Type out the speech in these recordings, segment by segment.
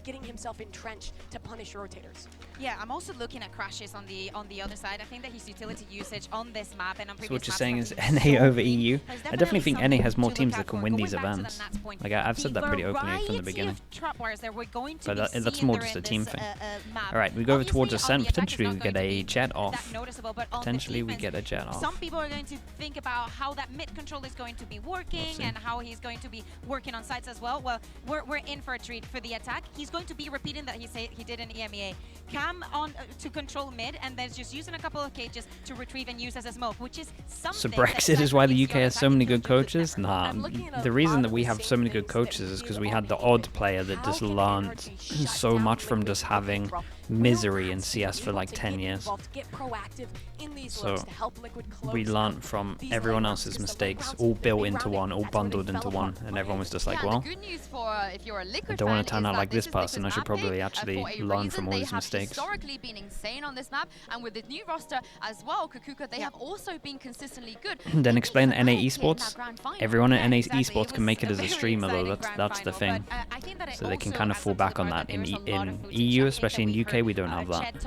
getting himself entrenched to punish rotators. Yeah, I'm also looking at crashes on the other side. I think that his utility usage on this map and on previous So what you're maps saying has is been NA so over clean. EU. There's I definitely think something NA has more to teams look that out can for. win Going these back to the events. Nats point, Like I've said that pretty the openly from the variety beginning. of trapwires that we're going to But be that's seeing more there just a in team this, thing. map. All right, we go over towards Obviously, on Ascent. the attack, Potentially it's we not get going to a be jet that off. noticeable, but on the Potentially we defense, get a jet off. some people are going to think about how that mid control is going to be working and how he's going to be working on sites as well. Well, we're in for a treat for the attack. He's going to be repeating that he did in EMEA. Cam on to control mid and then just using a couple of cages to retrieve and use as a smoke, which is something. So Brexit is why the UK has so many good coaches? Nah, the reason that we have so many good coaches is because we had the odd player that just learned so much from just having misery in CS for like 10 years. So we learned from everyone else's mistakes, all built into one, all bundled into one, and everyone was just like, well, I don't want to turn out like this person, I should probably actually learn from all his mistakes. Historically been insane on this map, and with the new roster as well, Kukuka, they have also been consistently good. Then explain NA esports. Everyone at NA esports can make it as a streamer though, that's the thing. So they can kind of fall back on that. In EU, especially in UK, we don't have that.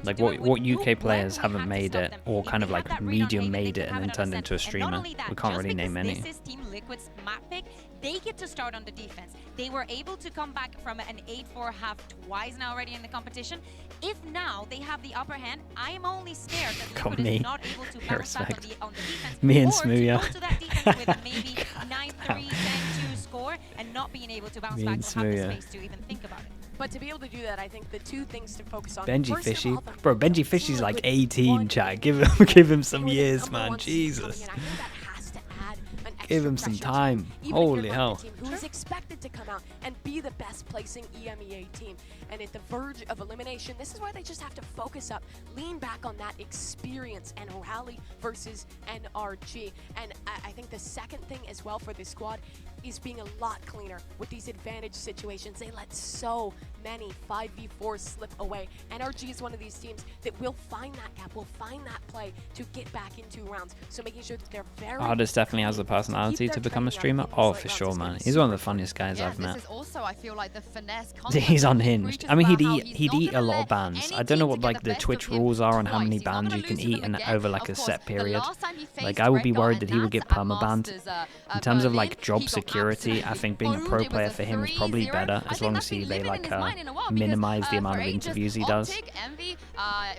Like what UK players haven't made it, or kind of like medium made it and then turned into a streamer. We can't really name any. This is Team Liquid's map pick. They get to start on the defense. They were able to come back from an 8-4 half twice now already in the competition. If now they have the upper hand, I am only scared that Liquid is not able to bounce back on the defense. Me and or Smooya. to go to that defense with maybe 9-3, 10-2 score and not being able to bounce back or have the space to even think about it. But to be able to do that, I think the two things to focus on. Benji Fishy, bro. Benji Fishy's like 18, chat. Give him some years, man. Jesus. Give him some time. Holy hell. Who is expected to come out and be the best placing EMEA team. And at the verge of elimination, this is where they just have to focus up, lean back on that experience and rally versus NRG. And I think the second thing as well for this squad is being a lot cleaner with these advantage situations. They let so many 5v4s slip away. NRG is one of these teams that will find that gap, will find that play to get back into rounds. So making sure that they're very... Artist definitely has the personality to become a streamer. Oh, for sure, man. He's one of the funniest guys I've met. This is also, I feel like, the finesse He's unhinged. I mean, he'd eat a lot of bans. I don't know what like the Twitch rules are on how many bans you can eat over like a set period. Like I would be worried that he would get permabanned. In terms of like job security, I think being a pro player for him is probably better as long as they like minimize the amount of interviews he does.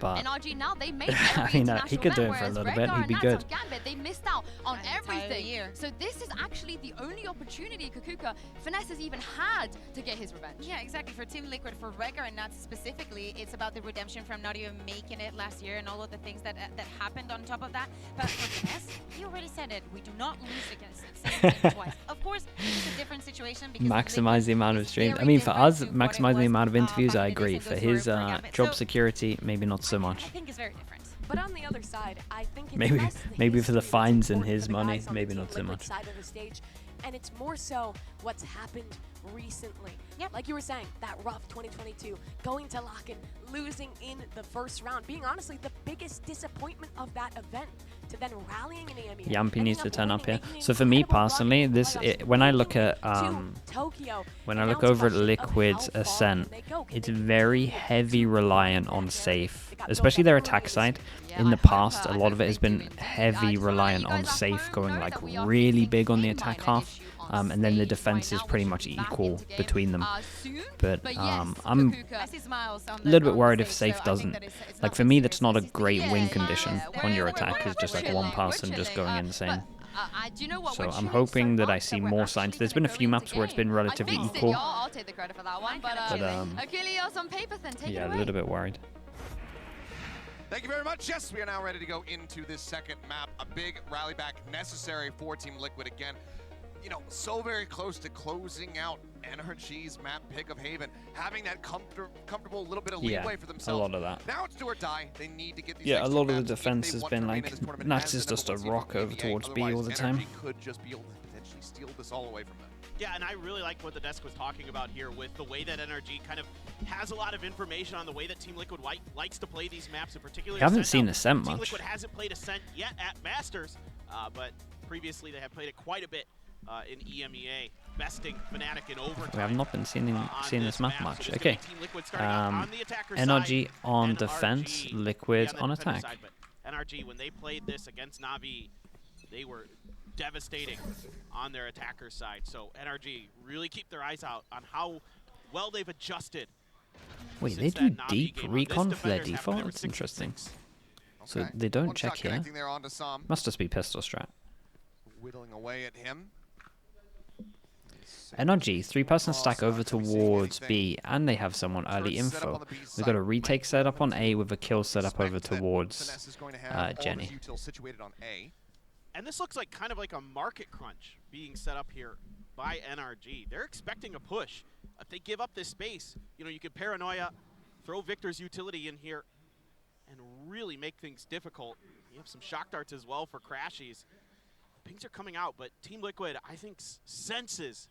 But I mean, he could do it for a little bit. He'd be good. They missed out on everything. So this is actually the only opportunity Kukuka Finesse has even had to get his revenge. Yeah, exactly. For Team Liquid, for Rega and Nats specifically, it's about the redemption from not even making it last year and all of the things that happened on top of that. But for Finesse, he already said it. We do not lose against the same team twice. Of course, it's a different situation because maximize the amount of streams. I mean, for us, maximizing the amount of interviews, I agree. For his job security, maybe not so much. I think it's very different. But on the other side, I think it's maybe for the fines and his money, maybe not so much. Side of the stage, and it's more so what's happened recently. Yep. Like you were saying, that rough 2022, going to Locken, losing in the first round, being honestly the biggest disappointment of that event, to then rallying in EMEA. Yampy needs to turn up here. So for me personally, when I look at when I look over at Liquid's Ascent, it's very heavy reliant on safe, especially their attack side. In the past, a lot of it has been heavy reliant on safe, going like really big on the attack half. And then the defense is pretty much equal between them. But I'm a little bit worried if safe doesn't. Like for me, that's not a great win condition on your attack. It's just like one person just going insane. So I'm hoping that I see more signs. There's been a few maps where it's been relatively equal. I'll take the credit for that one. But Achilles on paper, then take it away. Yeah, a little bit worried. Thank you very much. Yes, we are now ready to go into this second map. A big rally back necessary for Team Liquid again. You know, so very close to closing out NRG's map pick of Haven, having that comfortable little bit of leeway for themselves. A lot of that. Now it's do or die. They need to get these a lot of the defense has been like, Nats is just a rock over towards B all the time. NRG could just be able to potentially steal this all away from them. Yeah, and I really like what the desk was talking about here with the way that NRG kind of has a lot of information on the way that Team Liquid likes to play these maps in particular. I haven't seen Ascent much. Team Liquid hasn't played Ascent yet at Masters, but previously they have played it quite a bit in EMEA, besting Fnatic in overtime. We have not been seeing this map much. So Okay. on the attacker NRG side, on NRG defense, Liquid on the on defender attack. side, but NRG, when they played this against Na'Vi, they were devastating on their attacker side. So NRG really keep their eyes out on how well they've adjusted. Wait, they do deep recon for their default? That's interesting. So they don't check here. Must just be pistol strat. Whittling away at him. NRG, 3-person stack over towards B, and they have someone early info. We've got a retake set up on A with a kill set up over towards Jenny. And this looks like kind of like a market crunch being set up here by NRG. They're expecting a push. If they give up this space, you know, you could paranoia, throw Victor's utility in here, and really make things difficult. You have some shock darts as well for Crashies. Pings are coming out, but Team Liquid, I think, senses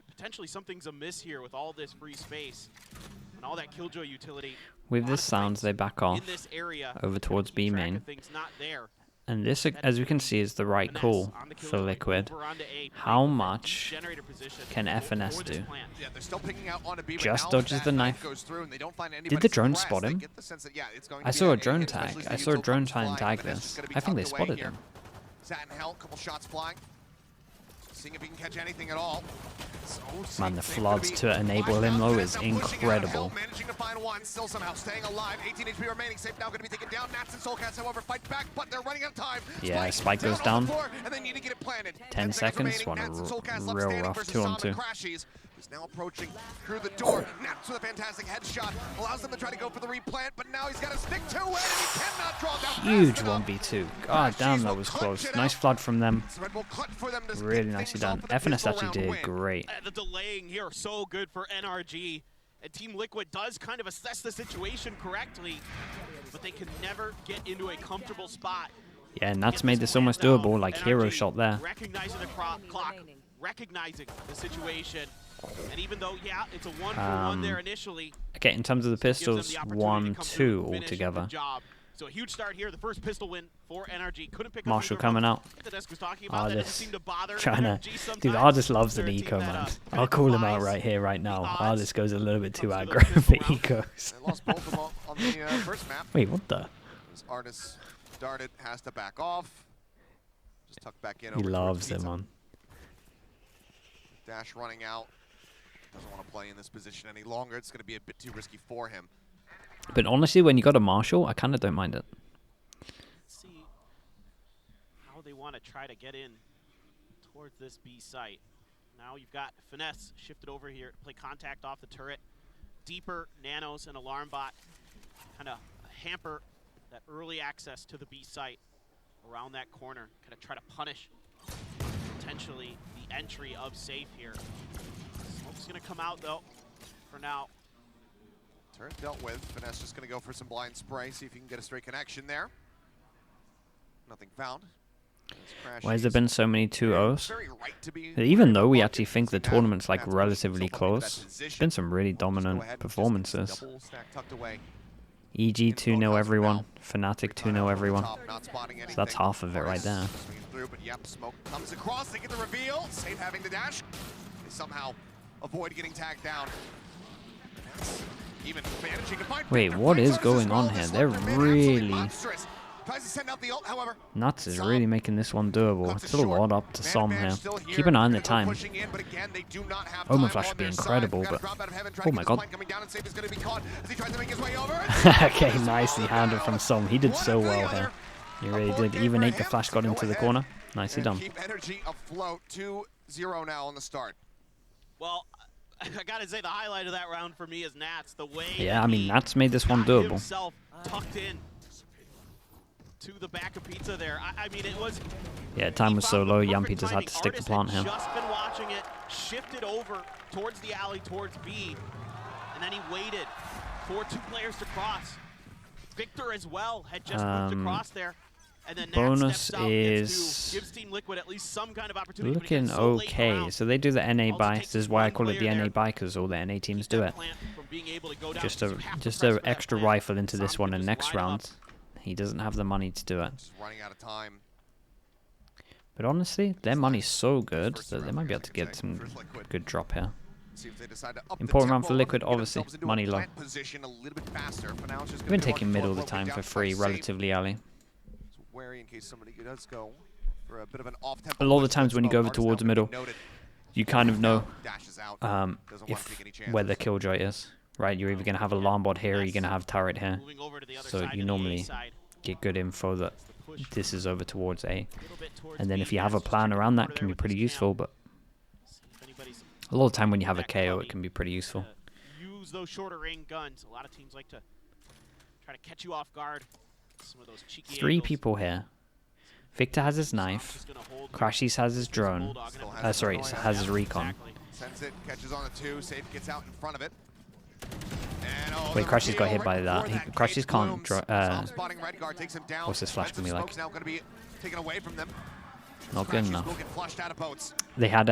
potentially something's amiss here with all this free space and all that Killjoy utility. With this sounds, they back off over towards B main. And this, as we can see, is the right call for Liquid. How much can FNS do? Just dodges the knife. Did the drone spot him? I saw a drone tag. I saw a drone try and tag this. I think they spotted him. Sat in hell, couple shots flying. Seeing if he can catch anything at all. Man, the floods to enable him though is incredible. Managing to find one, still somehow staying alive. 18 HP remaining. Safe now going to be taken down. Nats and Soulcats, however, fight back, but they're running out of time. Yeah, Spike goes down. And they need to get it planted. 10 seconds. One real rough 2-on-2. He's now approaching through the door. Nats with a fantastic headshot. Allows them to try to go for the replant, but now he's got to stick to it, and he cannot draw down. Huge 1v2. God damn, that was close. Nice flood from them. Really nicely done. FNS actually did great. The delaying here so good for NRG. And Team Liquid does kind of assess the situation correctly, but they can never get into a comfortable spot. Yeah, and that's made this almost doable, like hero shot there. Recognizing the clock, recognizing the situation. And even though, yeah, it's a 1-for-1 there initially. Okay, in terms of the pistols, 1-2 altogether. So a huge start here. The first pistol win for NRG. Couldn't pick Marshall up coming out. Ardis trying to... Dude, Ardis loves an eco, man. I'll call him out right here, right now. Ardis goes a little bit too aggro for ecos. Wait, what the? Ardis darted, has to back off. Just tuck back in. He loves it, man. Dash running out. Doesn't want to play in this position any longer. It's going to be a bit too risky for him. But honestly, when you got a Marshall, I kind of don't mind it. Let's see how they want to try to get in towards this B site. Now you've got Finesse shifted over here to play contact off the turret. Deeper nanos and alarm bot kind of hamper that early access to the B site around that corner. Kind of try to punish potentially the entry of Safe here. Smoke's going to come out though for now. Turret dealt with. Finesse just going to go for some blind spray, see if he can get a straight connection there. Nothing found. Why has there been so many 2-0s? Even though we actually think the tournament's like relatively close, there's been some really dominant performances. EG 2-0 everyone, Fnatic 2-0 everyone. So that's half of it right there. But yep, Smoke comes across, they get the reveal. Safe having the dash. They somehow avoid getting tagged down. Even managing to find. Wait, what is going on here? They're really... Nuts is really making this one doable. It's a lot up to Som here. Keep an eye on the time. Omen Flash would be incredible, but... Oh my god. Okay, nicely handled from Som. He did so well here. He really did. Even ate the flash, got into the corner. Nicely done. Keep energy afloat. 2-0 now on the start. Well, I gotta say the highlight of that round for me is Nats. The way yeah, I mean Nats made this one doable. Himself tucked in to the back of Pizza there. I mean it was. Yeah, time was so low. Yampi just had to stick the plant here. Just been watching it, shifted over towards the alley, towards B, and then he waited for 2 players to cross. Victor as well had just moved across there. And then bonus is gives Team Liquid at least some kind of opportunity, looking okay. So they do the NA buy. This is why I call it the NA buy, because all the NA teams do it. Just a extra rifle into this one in next round. He doesn't have the money to do it. Just running out of time. But honestly, their money's so good that they might be able to get some good drop here. Important round for Liquid, obviously. Money low. We've been taking mid all the time for free, relatively early. A lot of the times when you go over towards the middle, you kind of know where the killjoy is, right? You're either going to have alarm bot here or you're going to have turret here. So you normally get good info that this is over towards A. And then if you have a plan around that, it can be pretty useful, but a lot of time when you have a KO, it can be pretty useful. Use those shorter range guns. A lot of teams like to try to catch you off guard. Some of those cheeky 3 angles. people here. Victor has his knife. Crashies has his drone. Sorry, has his recon. Sends it, catches on the 2, Safe gets out in front of it. Wait, Crashies got hit by that. Crashies can't. What's this flash gonna be like? Not good enough. They had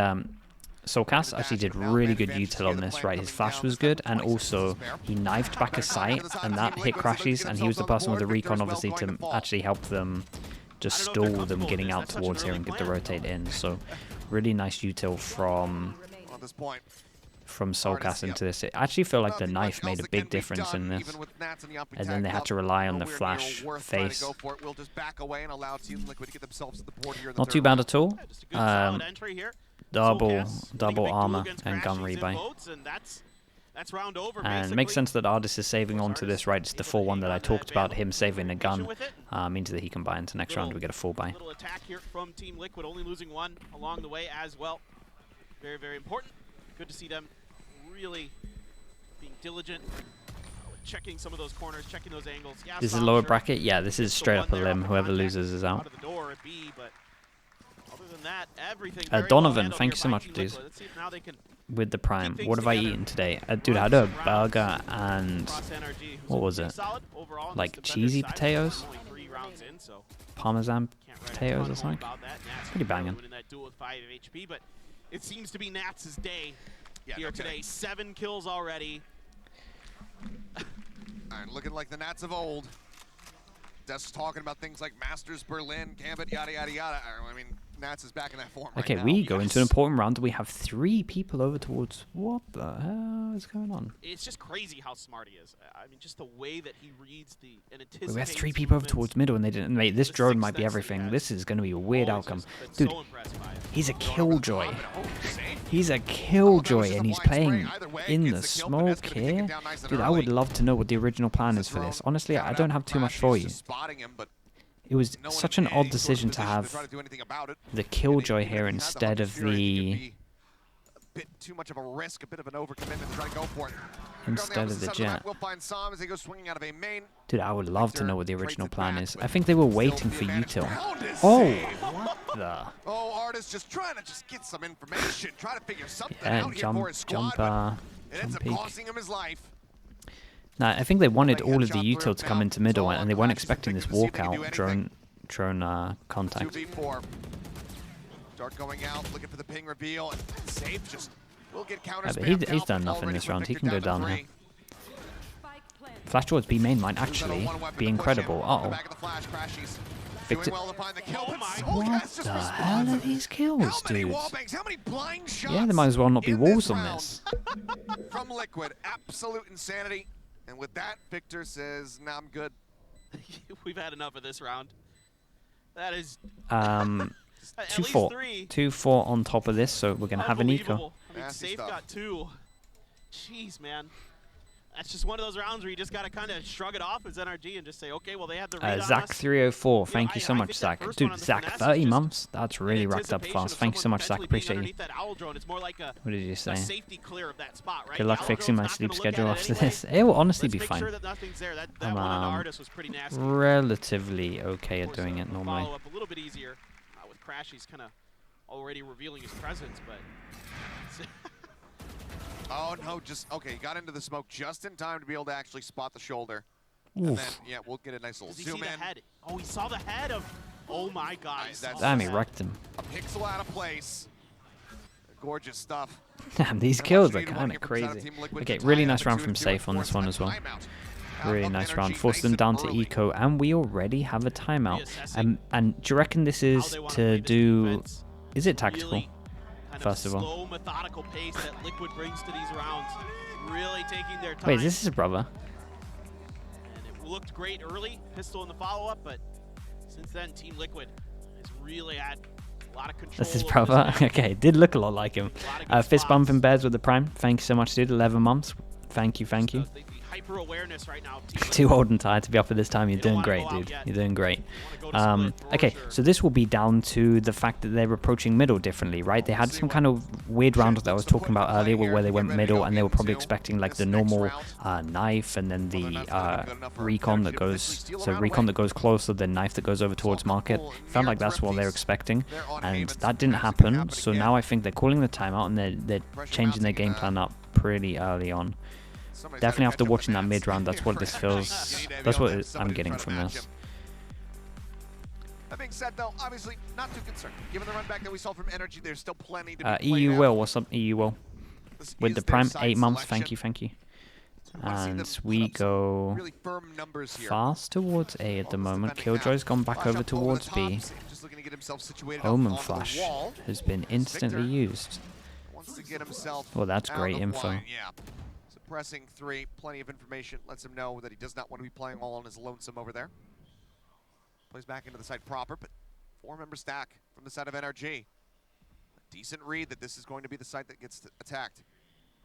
Soulcast actually did really good util on this, right? His flash was good, and also he knifed back a sight, and that hit Crashies, and he was the person with the recon, obviously, to actually help them just stall them getting out towards here and get the rotate in. So really nice util from Soulcast into this. It actually felt like the knife made a big difference in this. And then they had to rely on the flash face. Not too bad at all. Double armor and gun rebuy. And it makes sense that Artist is saving onto this, right? It's the 4-1 that I talked about. Him saving a gun means that he can buy into next round. We get a full buy. Little attack here from Team Liquid, only losing 1 along the way as well. Very, very important. Good to see them really being diligent, checking some of those corners, checking those angles. Yeah, this is lower bracket. Yeah, this is straight up a limb. Whoever loses is out. Donovan, thank you so much, dude. With the Prime. What have I eaten today? Dude, I had a burger and what was it? Like cheesy potatoes? Parmesan potatoes or something? Pretty banging. It seems to be Nats' day here today. 7 kills already. Looking like the Nats of old. Just talking about things like Masters, Berlin, Gambit, yada, yada, yada. I mean, Nats is back in that form okay, right now. we go into an important round. We have 3 people over towards... What the hell is going on? It's just crazy how smart he is. I mean, just the way that he reads and anticipates. We have 3 people over towards middle and they didn't... Mate, this drone might be everything. This is going to be a weird outcome. Dude, he's a killjoy. He's a killjoy and he's playing in the smoke here. Dude, I would love to know what the original plan is for this. Honestly, I don't have too much for you. It was such an odd decision to have the killjoy here instead of the... Bit too much of a risk, a bit of an overcommitment to try to go for it. Instead of the jet. We'll find Sam as he goes swinging out of a main. Dude, I would love to know what the original plan is. I think they were waiting for util. Oh, what the? Oh, Artist just trying to get some information, try to figure something out here for his squad. It ends up costing him his life. Nah, I think they wanted all of the util to come into middle, and they weren't expecting this walkout drone contact. Start going out, looking for the ping reveal, and Safe just will get counter but he's done enough in this round. He can go down here. Flash towards B main might actually be incredible. Uh-oh. Victor. What the hell are these kills, dude? Yeah, there might as well not be walls on this. From Liquid, absolute insanity. And with that, Victor says, nah, I'm good. We've had enough of this round. That is... 2-4. 2-4 on top of this, so we're going to have an eco. I mean, Safe got 2. Jeez, man. That's just one of those rounds where you just got to kind of shrug it off as NRG and just say, okay, well, they had the read on Zach us. 304, thank you so much, Zach. Dude, Zach, 30 months? That's really racked up fast. Thank you so much, Zach. Appreciate you. What did you say? Good luck fixing my sleep schedule after this. It will honestly be fine. I'm relatively okay at doing it normally. A little bit easier. With Crash, he's kind of already revealing his presence, but... Oh, no, okay, got into the smoke just in time to be able to actually spot the shoulder. Oof. And then, yeah, we'll get a nice little zoom in. Head? Oh, he saw the head of... Oh, my God. Damn, he wrecked him. A pixel out of place. Gorgeous stuff. Damn, these kills are kind of crazy. Okay, really nice round from Safe on this one as well. Really nice round. Forced them down to eco, and we already have a timeout. And do you reckon this is to do... Is it tactical? First of all. Slow, methodical pace that Liquid brings to these rounds. Really taking their time. Wait, is this his brother? And it looked great early, pistol in the follow-up, but since then, Team Liquid has really had a lot of control. That's his brother? Okay, it did look a lot like him. Fist bumping Bears with the Prime. Thank you so much, dude. 11 months. Thank you, thank you. Hyper awareness right now. Too old and tired to be up at this time. You're doing great, dude. You're doing great. Okay, so this will be down to the fact that they're approaching middle differently, right? They had some kind of weird round that I was talking about earlier where they went middle and they were probably expecting like the normal knife and then the recon that goes, so recon that goes closer, then knife that goes over towards market. Felt like that's what they're expecting, and that didn't happen. So now I think they're calling the timeout and they're changing their game plan up pretty early on. Definitely after watching that mid round, that's what this feels. That's what I'm getting from this. That being said, though, obviously not too concerned. Given the run back that we saw from NRG, there's still plenty to be EU Will, what's up, EU Will? With the Prime, 8 months, thank you, thank you. And we go fast towards A at the moment. Killjoy's gone back over towards B. Omen Flash has been instantly used. Well, that's great info. Pressing 3, plenty of information, lets him know that he does not want to be playing all on his lonesome over there. Plays back into the site proper, but 4-member stack from the side of NRG. A decent read that this is going to be the site that gets attacked.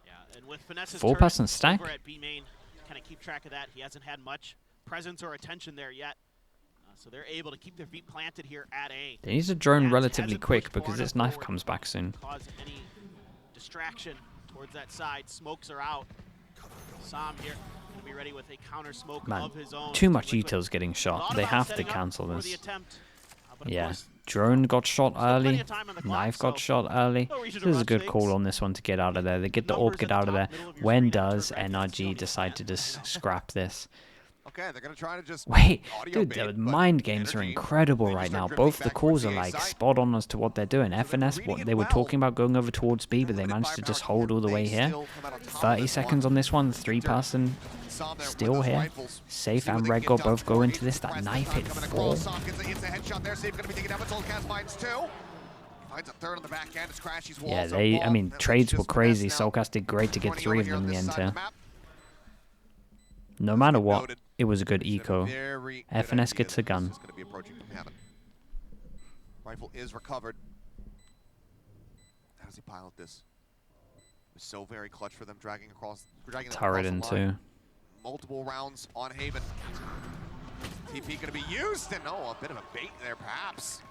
Yeah, and with Finesse's 4-person stack. Over at B main, kind of keep track of that. He hasn't had much presence or attention there yet. So they're able to keep their feet planted here at A. They need to drone relatively quick because this knife comes back soon. Cause any distraction towards that side. Smokes are out. Sam here going to be ready with a counter smoke of his own. Too much util's getting shot. They have to cancel this. Yeah, drone got shot early. Knife got shot early. This is a good call on this one to get out of there. They get the orb, get out of there. When does NRG decide to just scrap this? Okay, they're gonna try to just wait, dude, the mind games are incredible right now. Both the calls are like spot on as to what they're doing. FNS, what they were talking about going over towards B, but they managed to just hold all the way here. 30 seconds on this one, 3-person still here. Safe and Red God both go into this. That knife hit 4. Yeah, I mean, trades were crazy. Soulcast did great to get 3 of them in the end here. No matter what, it was a good eco. FNS gets a gun. Rifle is recovered. How does he pilot this? It was so very clutch for them, dragging turret in too. Multiple rounds on Haven. TP going to be used, and a bit of a bait there, perhaps.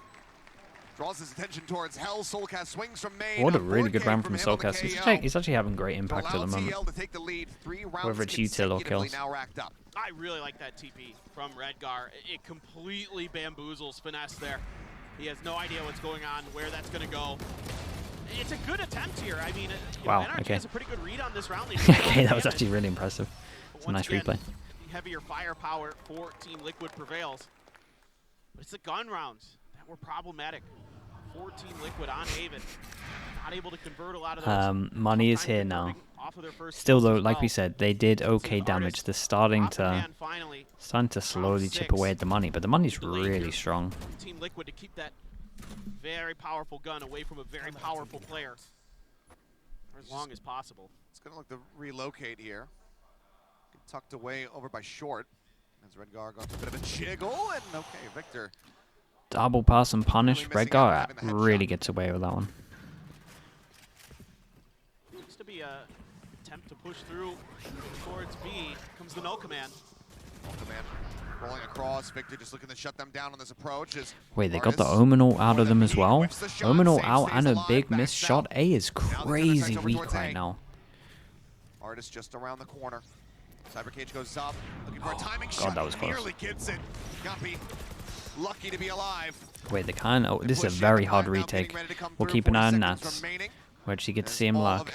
Draws his attention towards Hell. Soulcast swings from main. What a really good round from Soulcast. He's actually having great impact at the moment. Whether it's util or kills. I really like that TP from Redgar. It completely bamboozles Finesse there. He has no idea what's going on, where that's going to go. It's a good attempt here. I mean, wow, NRG okay. has a pretty good read on this round. Okay, that was actually really impressive. It's a nice replay. Heavier firepower for Team Liquid prevails. But it's the gun rounds that were problematic for Team Liquid on Haven. Not able to convert a lot of those. Money is here now. Still though, like we said, they did okay damage. They're starting to slowly chip away at the money, but the money's really strong. Team Liquid to keep that very powerful gun away from a very powerful player for as long as possible. It's gonna look to relocate here. Tucked away over by Short. As Redgar goes a bit of a jiggle, and okay, Victor. Double pass and punish. Redgar really gets away with that one. Looks to be a attempt to push through towards B. Comes the null command. Null command rolling across. Victor just looking to shut them down on this approach. Wait, they got the Omen ult out of them as well? Omen ult out and a big missed shot. A is crazy weak right now. Artist just around the corner. Cyber Cage goes up, looking for a timing shot. God, that was close. Nearly gets it. Guppy, lucky to be alive. Wait, they can't. Oh, this is a very hard retake. We'll keep an eye on Nats. Where'd she get to see him lurk?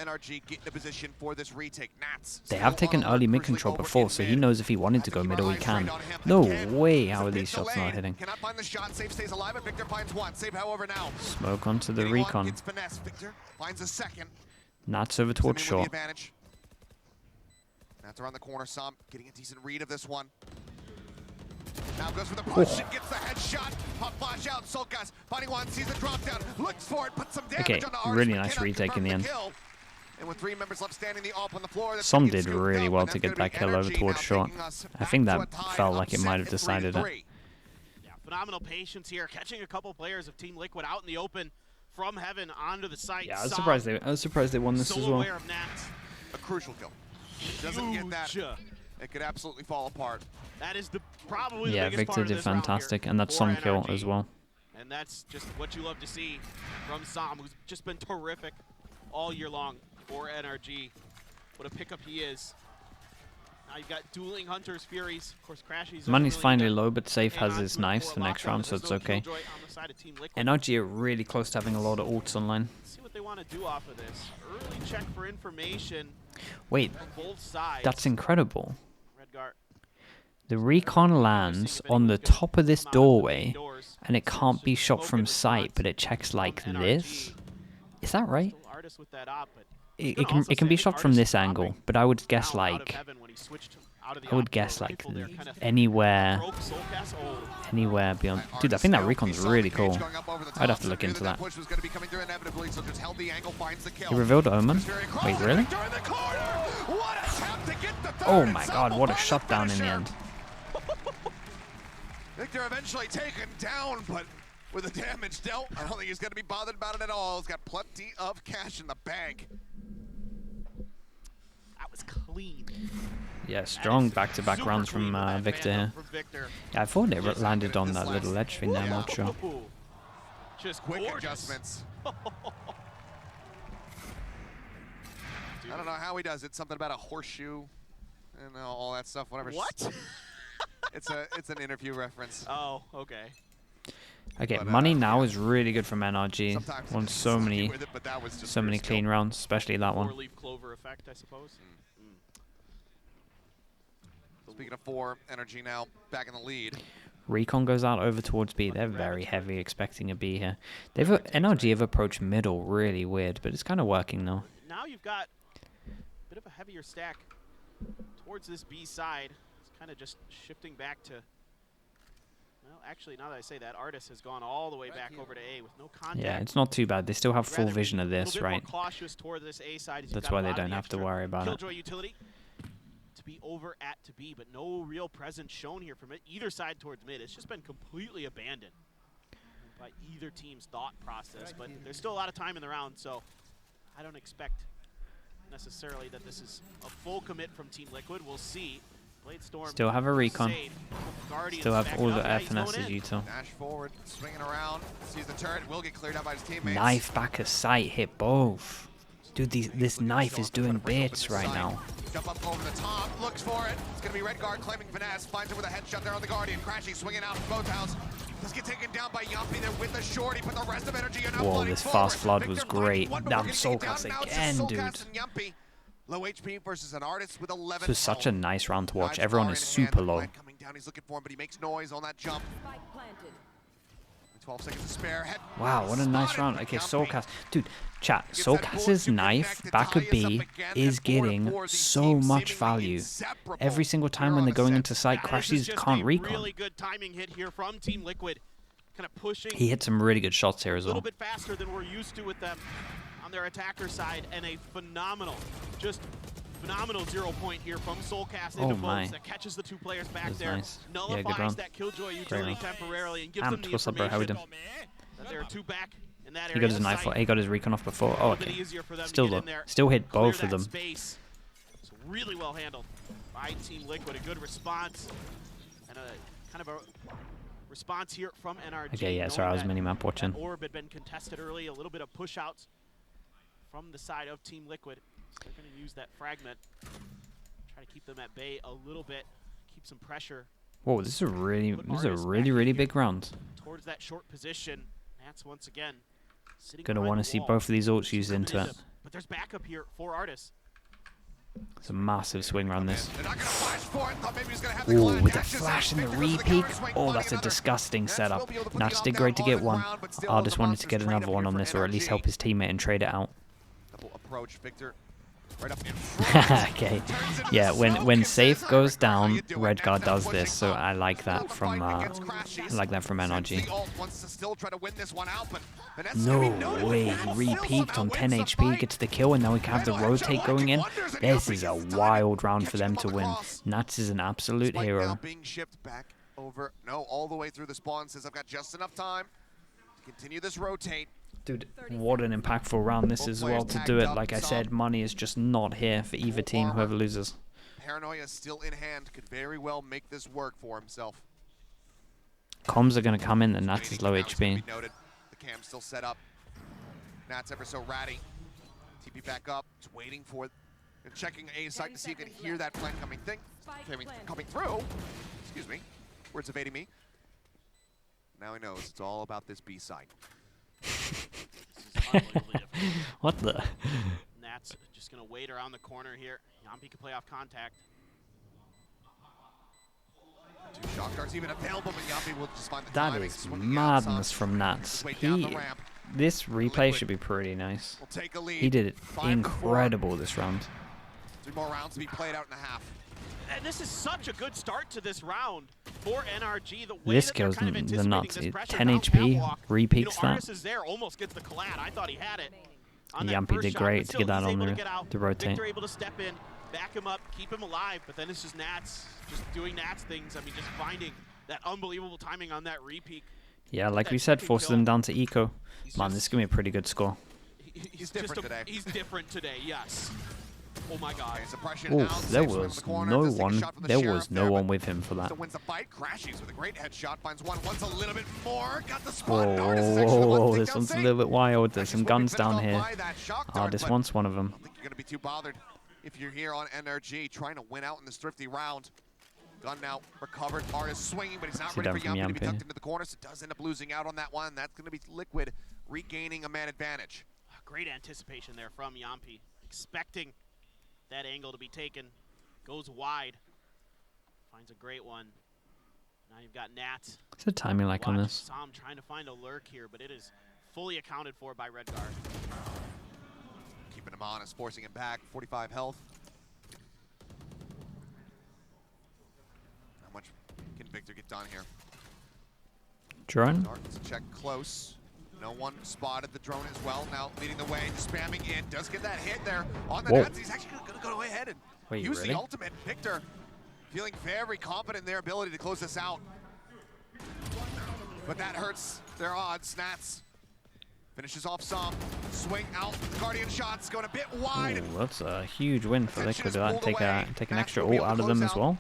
They have taken early mid control before, so he knows if he wanted to go middle, he can. No way, how are these shots not hitting? Smoke onto the recon. Nats over towards short. That's around the corner, Sam getting a decent read of this one. Now goes for the push and gets the headshot. Pop flash out, Solkas finding one, sees the drop down, looks for it, puts some damage on the Artist, really but nice cannot retake in the confirm end. kill. And with 3 members left standing, the AWP on the floor. Some did really well to get that kill over towards short. I think that felt like it might have decided it. Yeah, phenomenal patience here, catching a couple players of Team Liquid out in the open from heaven onto the site. Yeah, I was surprised they won this as well. A crucial kill. Doesn't get that, it could absolutely fall apart. That is probably the biggest Victor part of did this round fantastic, here and that's for some kill NRG. as well. And that's just what you love to see from Sam, who's just been terrific all year long for NRG. What a pickup he is. Now you've got dueling Hunters, Furies, of course, Crashies. Money's finally low, but Safe has his knives for next round, so it's okay. NRG are really close to having a lot of ults online. Let's see what they want to do off of this. Early check for information. Wait, from both sides. that's incredible. Redguard. The recon lands on the top of this doorway, and it can't be shot from sight, but it checks like this. Is that right? Artist with that op, but It can be shot from this angle, but I would guess like anywhere beyond. Dude, I think that recon's really cool. I'd have to look into that. He revealed Omen. Wait, really? Oh my god, what a shutdown in the end. Victor eventually taken down, but with the damage dealt, I don't think he's going to be bothered about it at all. He's got plenty of cash in the bank. That was clean. Yeah, strong back-to-back rounds from Victor here. Yeah, I thought it landed on that little ledge thing there, I'm not sure. Just quick gorgeous. Adjustments. I don't know how he does it. Something about a horseshoe and all that stuff. Whatever. What? It's an interview reference. Oh, okay. Okay, But, money now is really good from NRG. Sometimes Won it's so many, with it, but that was just so many pure clean skill. rounds, especially that one. Four-leaf clover effect, I suppose. Speaking of 4, NRG now back in the lead. Recon goes out over towards B. They're very heavy, expecting a B here. NRG have approached middle really weird, but it's kind of working though. Now you've got a bit of a heavier stack towards this B side. It's kind of just shifting back to. Well, actually, now that I say that, Artist has gone all the way back over to A with no contact. Yeah, it's not too bad. They still have full Rather vision of be a this, little bit right? more cautious toward this A side. That's why they don't have to worry about it. Killjoy utility to be over at to B, but no real presence shown here from either side towards mid. It's just been completely abandoned by either team's thought process. But there's still a lot of time in the round, so I don't expect necessarily that this is a full commit from Team Liquid. We'll see. Blade Storm Still have a recon. saved. Guardians Still have back all up. the Yeah, he's going FNSs in. util. Dash forward, swinging around, sees the turret, will get cleared out by his teammates. Knife back of sight, hit both. Dude, this knife is doing bits right now. Jump up over the top, looks for it. It's going to be Redguard claiming finesse, finds it with a headshot there on the Guardian. Crashing, swinging out from both house. Let's get taken down by Yumpy there with the shorty, but the rest of energy enough. Whoa, this fast flood was great. Damn, Solkas again, dude. Low HP versus an Artist with 11. This was such a nice round to watch. Everyone is super low. Coming down, he's looking for him, but he makes noise on that jump. 12 seconds to spare. Head Wow, what a nice round. Okay, Solkas. Dude, chat, Solkas's knife back of B is getting so much value. Every single time when they're going into sight, Crashies can't recon. Really good timing hit here from Team Liquid. Kind of pushing He hit some really good shots here as a little well. bit faster than we're used to with them on their attacker side, and a phenomenal 0 point here from Solkas into my. Boats that catches the 2 players back That's there, nice. Yeah, nullifies good round. that Killjoy utility round. temporarily, and gives them Amped, the what's up, bro? How we information doing? that there are 2 back in that area. He got his of knife. sight. He got his recon off before. Oh, A little bit okay. easier for them to Still get though. in there, Still hit clear both of that them. Space. It's really well handled by Team Liquid. A good response and a kind of a response here from NRG. Okay, yeah, sorry, I was knowing minimap watching. that orb had been contested early. A little bit of push outs from the side of Team Liquid. So they're going to use that fragment, try to keep them at bay a little bit, keep some pressure Whoa, this is a really big round. towards that short position. That's once again sitting Gonna behind want the to see wall. both of these ults used into it. But there's backup here for Artist. It's a massive swing around this. They're not gonna flash for it. Thought maybe he was gonna have the Ooh, glide. with the Dashes flash in. and the Victor goes to re-peek. counter swing, Oh, finding that's a another. disgusting Nets setup. will be able to put the Nats AWP did down great to all get the one. ground, but still Artist the wanted to get monsters another trade one up on here this, for or at least NRG. help his teammate and trade it out. Double approach, Victor Right up in front. Okay. Yeah, when safe goes down, Redguard does this, so I like that from NRG. No way, he re-peaked on 10 HP, gets the kill, and now we can have the rotate going in. This is a wild round for them to win. Nats is an absolute hero. Being shipped back over, no, all the way through the spawn, says I've got just enough time to continue this rotate. Dude, what an impactful round this is as well to do it. Like I said, money is just not here for either team, whoever loses. Paranoia still in hand, could very well make this work for himself. Comms are going to come in, and Nats is low HP. Noted. The cam's still set up. Nats ever so ratty. TP back up, just waiting for it. And checking A site to see if he can hear that plan coming through. Excuse me. Words evading me. Now he knows it's all about this B site. What the? Nats just going to wait around the corner here. Yampi can play off contact. 2 shock darts even available, but Yampi will just find the time. That is madness from Nats. This replay should be pretty nice. He did it incredible this round. 3 more rounds to be played out in a half. And this is such a good start to this round for NRG. The way This that they're goes kind of the nuts. anticipating this 10 pressure, HP, Catwalk, repeats that. Arias is there, almost gets the collide. I thought he had it. On that Yampi first did shot, great but to still, get that he's on able to the get out. rotate. Victor able to step in, back him up, keep him alive, but then it's just Nats just doing Nats things. I mean, just finding that unbelievable timing on that repeat. Yeah, like we said, forces them down to eco. Man, this is going to be a pretty good score. He's different today. He's different today, yes. Oh my God. Oof, there was no one with him for that. Still wins the fight, crashes with a great headshot, finds one, wants a little bit more, got the Whoa, spot. whoa, this one's a little bit wild. There's some guns down here. This one's one of them. I don't think you're going to be too bothered if you're here on NRG trying to win out in this thrifty round. Gun now recovered, Artist swinging, but he's not ready for Yampi to be tucked into the corner, so does end up losing out on that one. That's going to be Liquid regaining a man advantage. Great anticipation there from Yampi, expecting that angle to be taken. Goes wide, finds a great one. Now you've got Nats. What's the timing like on this? Sam trying to find a lurk here, but it is fully accounted for by Redguard. Keeping him honest, forcing him back, 45 health. How much can Victor get done here? Drone? Darkness check close. No one spotted the drone as well. Now leading the way, spamming in. Does get that hit there on the Nats. He's actually going to go ahead and use the ultimate. Victor feeling very confident in their ability to close this out. But that hurts their odds. Nats finishes off some. Swing out. The Guardian shot's going a bit wide. Ooh, that's a huge win for Liquid. Take an extra ult out of them as well.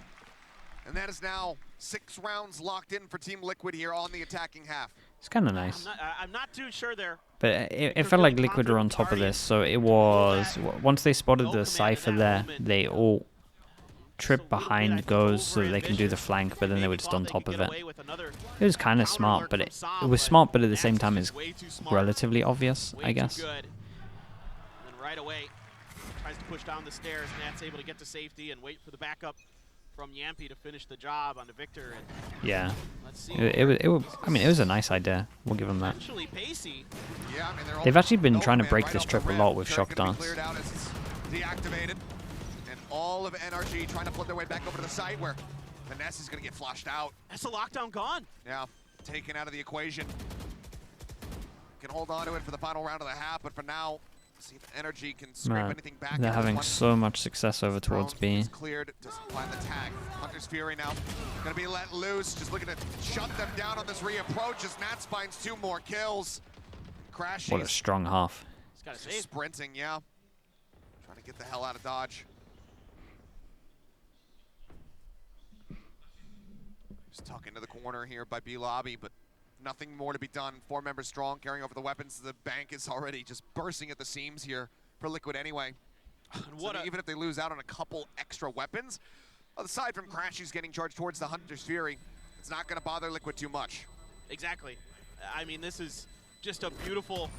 And that is now 6 rounds locked in for Team Liquid here on the attacking half. It's kind of nice. I'm not too sure there. But it felt like Liquid were on top of this, so it was... Once they spotted the Cypher there, they all trip behind goes so that they can do the flank, but then they were just on top of it. It was kind of smart, but it was smart, but at the same time is relatively obvious, I guess. And then right away, tries to push down the stairs. Nat's able to get to safety and wait for the backup from Yampi to finish the job on the Victor. And yeah, let's see. It was a nice idea. We'll give them that. Pacey. Yeah, I mean, they've actually been trying to break this trip a lot with shock darts. Deactivated, and all of NRG trying to flip their way back over to the site where Vanessa's going to get flushed out. That's a lockdown gone. Yeah, taken out of the equation. Can hold on to it for the final round of the half, but for now, see if NRG can scrape anything back. They're having so much success over towards B. Cleared, doesn't find the tag. Hunter's Fury now gonna be let loose. Just looking to shut them down on this reapproach as Nats finds 2 more kills. Crashes. What a strong half. He's got to save. Sprinting, yeah. Trying to get the hell out of Dodge. Just tuck into the corner here by B Lobby, but nothing more to be done. 4 members strong, carrying over the weapons. The bank is already just bursting at the seams here for Liquid anyway. So even if they lose out on a couple extra weapons, aside from Crashies getting charged towards the Hunter's Fury, it's not going to bother Liquid too much. Exactly. I mean, this is just a beautiful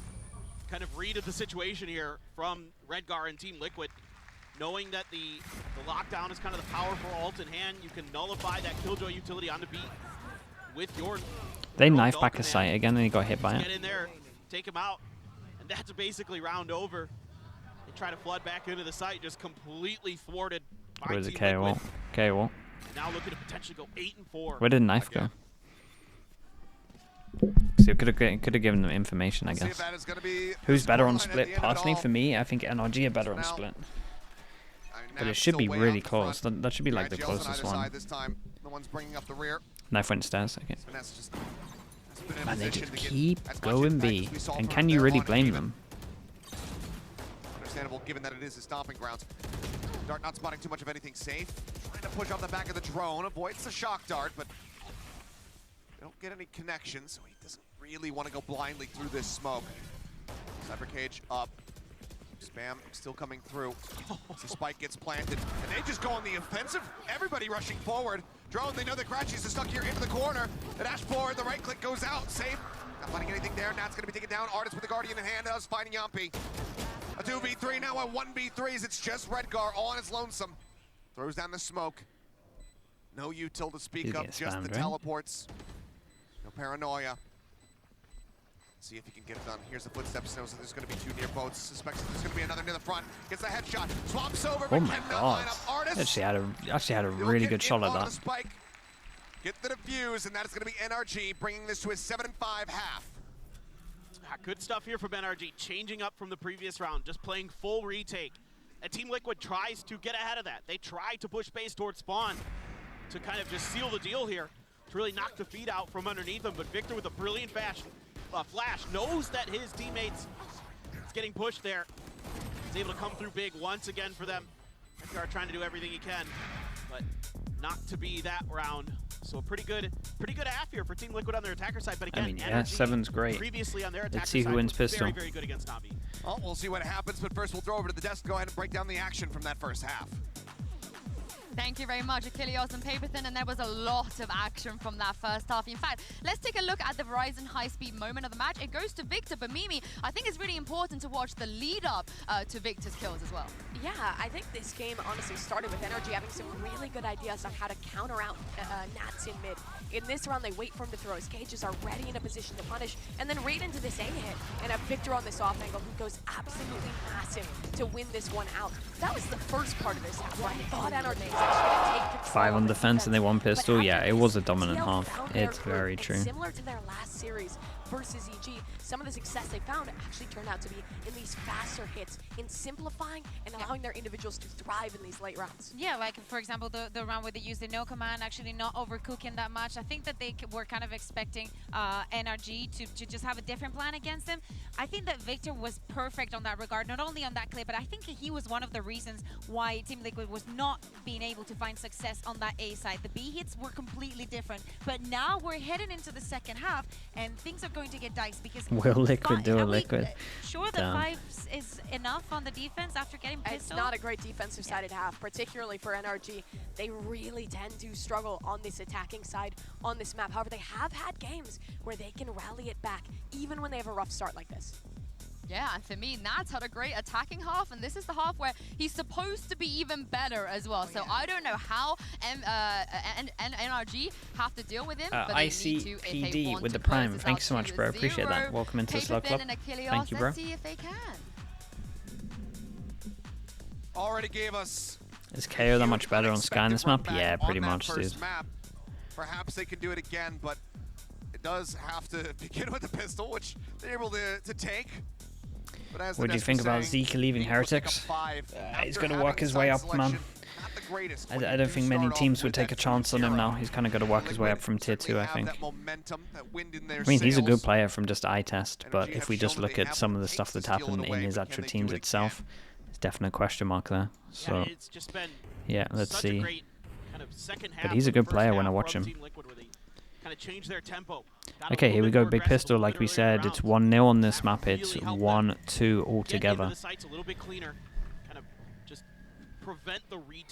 kind of read of the situation here from Redguard and Team Liquid. Knowing that the lockdown is kind of the powerful ult in hand, you can nullify that Killjoy utility on the beat with your... They knife back a site again and he got hit by it. Get in there, take him out, and that's basically round over. try to flood back into the site, just completely thwarted by Where's the Team K wall? Liquid. K wall. Now looking to potentially go 8-4. Where did knife go? So could have given them information, I guess. Who's better on split? Personally, for me, I think NRG are better on split. But it should be really close. That should be like the closest one. Knife went stairs. Okay. And they just keep going B. And can you really blame them? Understandable, given that it is his stomping grounds. Dart not spotting too much of anything safe. Trying to push off the back of the drone, avoids the shock dart, but they don't get any connections, so he doesn't really want to go blindly through this smoke. Cyber cage up. Spam still coming through. So spike gets planted, and they just go on the offensive. Everybody rushing forward. Drone, they know that Crashies is stuck here into the corner. The dash forward, the right click goes out. Safe. Not finding anything there. Nat's gonna be taken down. Artist with the Guardian in hand. How's finding Yampi. A 2v3 now, a 1v3s. It's just Redgar all on his lonesome. Throws down the smoke. No util to speak of, just the teleports. No paranoia. See if he can get it done. Here's the footsteps. Knows that there's going to be two near boats. Suspects that there's going to be another near the front. Gets the headshot. Swaps over. Oh my god! Actually had a really good shot at that. Spike. Get the defuse, and that is going to be NRG, bringing this to a 7-5 half. Good stuff here from NRG, changing up from the previous round, just playing full retake. And Team Liquid tries to get ahead of that. They try to push base towards spawn to kind of just seal the deal here, to really knock the feed out from underneath them. But Victor with a brilliant flash knows that his teammates is getting pushed there. He's able to come through big once again for them. Victor trying to do everything he can, but not to be that round. So a pretty good half here for Team Liquid on their attacker side. But again, I mean, yeah, NRG 7's great. Previously on their attacker Let's see who side wins was pistol. very, very good against Navi. Well, we'll see what happens, but first we'll throw over to the desk, go ahead and break down the action from that first half. Thank you very much, Achilles and Paperthin, and there was a lot of action from that first half. In fact, let's take a look at the Verizon high-speed moment of the match. It goes to Victor, but Mimi, I think it's really important to watch the lead-up to Victor's kills as well. Yeah, I think this game honestly started with NRG having some really good ideas on how to counter out Nats in mid. In this round, they wait for him to throw. His cages are ready in a position to punish, and then right into this A hit, and a Victor on this off angle who goes absolutely massive to win this one out. That was the first part of this half, where I thought NRG was actually going to take control 5 on defense and they won pistol. Yeah, it was a this, dominant TL half. found their It's groove, very and true. Similar to their last series versus EG, some of the success they found actually turned out to be in these faster hits, in simplifying and allowing their individuals to thrive in these late rounds. Yeah, like for example, the round where they used the no command, actually not overcooking that much. I think that they were kind of expecting NRG to just have a different plan against them. I think that Victor was perfect on that regard, not only on that clip, but I think he was one of the reasons why Team Liquid was not being able to find success on that A side. The B hits were completely different, but now we're heading into the second half, and things are going to get diced because Will Liquid do a Liquid? Sure, the 5 is enough on the defense after getting pistol. It's not a great defensive sided half, particularly for NRG. They really tend to struggle on this attacking side on this map. However, they have had games where they can rally it back, even when they have a rough start like this. Yeah, and for me, Nats had a great attacking half, and this is the half where he's supposed to be even better as well. So I don't know how NRG have to deal with him, but they need to if they ICPD want with to the close Prime. this Thanks out so much, to bro. Appreciate that. 0. Welcome into the Slug Club. Paperthin and Achilles, Thank you, bro. let's see if they can. Already gave us... Is KO that much better on Sky on this map? Yeah, pretty much, dude. Map. Perhaps they can do it again, but it does have to begin with the pistol, which they're able to take. But as What do you think about Zeke leaving Heretics? He's going to work his way up, man. I don't think many teams would take a chance on him now. He's kind of got to work his way up from tier 2, I think. I mean, he's a good player from just eye test, but if we just look at some of the stuff that's happened in his actual teams itself, there's definitely a question mark there. So, yeah, let's see. But he's a good player when I watch him. Okay, here we go. Big pistol, like we said. It's 1-0 on this map. It's 1-2 altogether.